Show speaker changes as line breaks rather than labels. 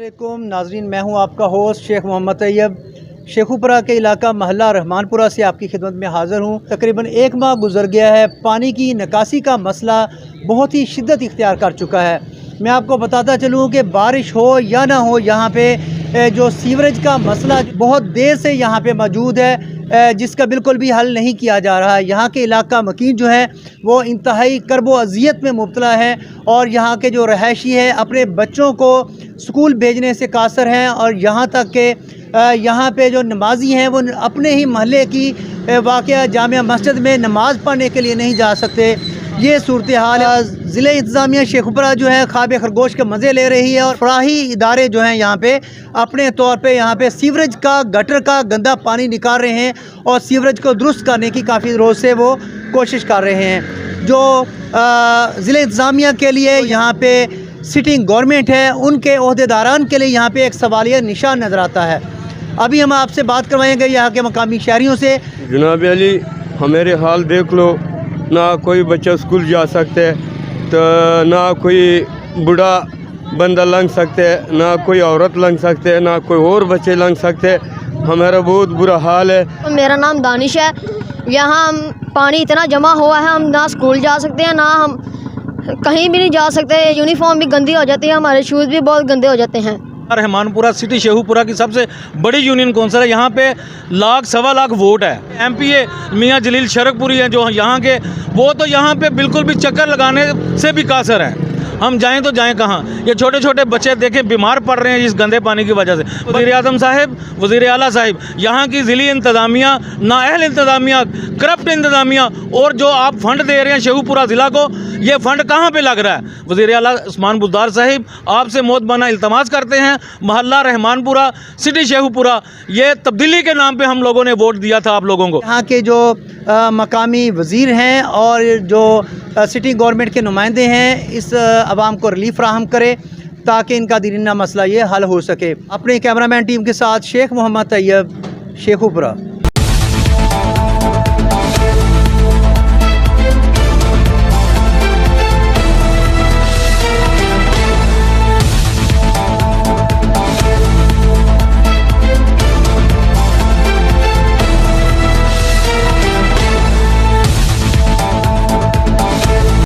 अस्सलामुअलैकुम नाजरीन, मैं हूं आपका होस्ट शेख मोहम्मद तैयब। शेखुपुरा के इलाका महल्ला रहमानपुरा से आपकी खिदमत में हाज़िर हूं। तकरीबन एक माह गुजर गया है, पानी की निकासी का मसला बहुत ही शिद्दत इख्तियार कर चुका है। मैं आपको बताता चलूँ कि बारिश हो या ना हो, यहाँ पे जो सीवरेज का मसला बहुत देर से यहाँ पे मौजूद है, जिसका बिल्कुल भी हल नहीं किया जा रहा है। यहाँ के इलाका मकीन जो है वो इंतहाई कर्ब व अज़ियत में मुब्तला है और यहाँ के जो रहायशी है अपने बच्चों को स्कूल भेजने से कासर हैं और यहाँ तक के यहाँ पे जो नमाजी हैं वो अपने ही महल्ले की वाक़या जामिया मस्जिद में नमाज़ पढ़ने के लिए नहीं जा सकते। ये सूरत हाल है। ज़िले इंतज़ामिया शेखुपुरा जो है ख्वाब खरगोश के मज़े ले रही है और फराही इदारे जो हैं यहाँ पे अपने तौर पे यहाँ पे सीवरेज का गटर का गंदा पानी निकाल रहे हैं और सीवरेज को दुरुस्त करने की काफ़ी रोज़ से वो कोशिश कर रहे हैं। जो ज़िले इंतज़ामिया के लिए यहाँ पे सिटिंग गवर्नमेंट है, उनके ओहदेदारान के लिए यहाँ पे एक सवालिया निशान नज़र आता है। अभी हम आपसे बात करवाएंगे यहाँ के मकामी शहरियों से।
जनाब अली, हमारे हाल देख लो, ना कोई बच्चा स्कूल जा सकते, तो ना कोई बूढ़ा बंदा लंघ सकते, ना कोई औरत लंघ सकते, ना कोई और बच्चे लंघ सकते। हमारा बहुत बुरा हाल है।
मेरा नाम दानिश है। यहाँ हम पानी इतना जमा हुआ है, हम ना स्कूल जा सकते हैं, ना हम कहीं भी नहीं जा सकते। यूनिफॉर्म भी गंदी हो जाती है, हमारे शूज़ भी बहुत गंदे हो जाते हैं।
रहमानपुरा सिटी शेखुपुरा की सबसे बड़ी यूनियन कौंसिल है। यहाँ पे लाख सवा लाख वोट है। एमपीए मियाँ जलील शरकपुरी हैं जो यहाँ के, वो तो यहाँ पे बिल्कुल भी चक्कर लगाने से भी कासर हैं। हम जाएं तो जाएं कहाँ? ये छोटे छोटे बच्चे देखें बीमार पड़ रहे हैं इस गंदे पानी की वजह से। वज़ीर आज़म साहब, वज़ीर आला साहब, यहाँ की ज़िली इंतज़ामिया, नाअहल इंतज़ामिया, करप्ट इंतज़ामिया, और जो आप फंड दे रहे हैं शेखुपुरा ज़िला को, ये फ़ंड कहाँ पे लग रहा है? वज़ीर आला उस्मान बुज़दार साहब, आपसे मोहतबाना इल्तमास करते हैं, महल्ला रहमानपुरा सिटी शेखुपुरा, ये तब्दीली के नाम पर हम लोगों ने वोट दिया था आप लोगों को।
यहाँ के जो मकामी वज़ीर हैं और जो सिटी गवर्नमेंट के नुमाइंदे हैं, इस आवाम को रिलीफ फराहम करे ताकि इनका दीना मसला ये हल हो सके। अपने कैमरामैन टीम के साथ शेख मोहम्मद तैयब, शेखुपुरा।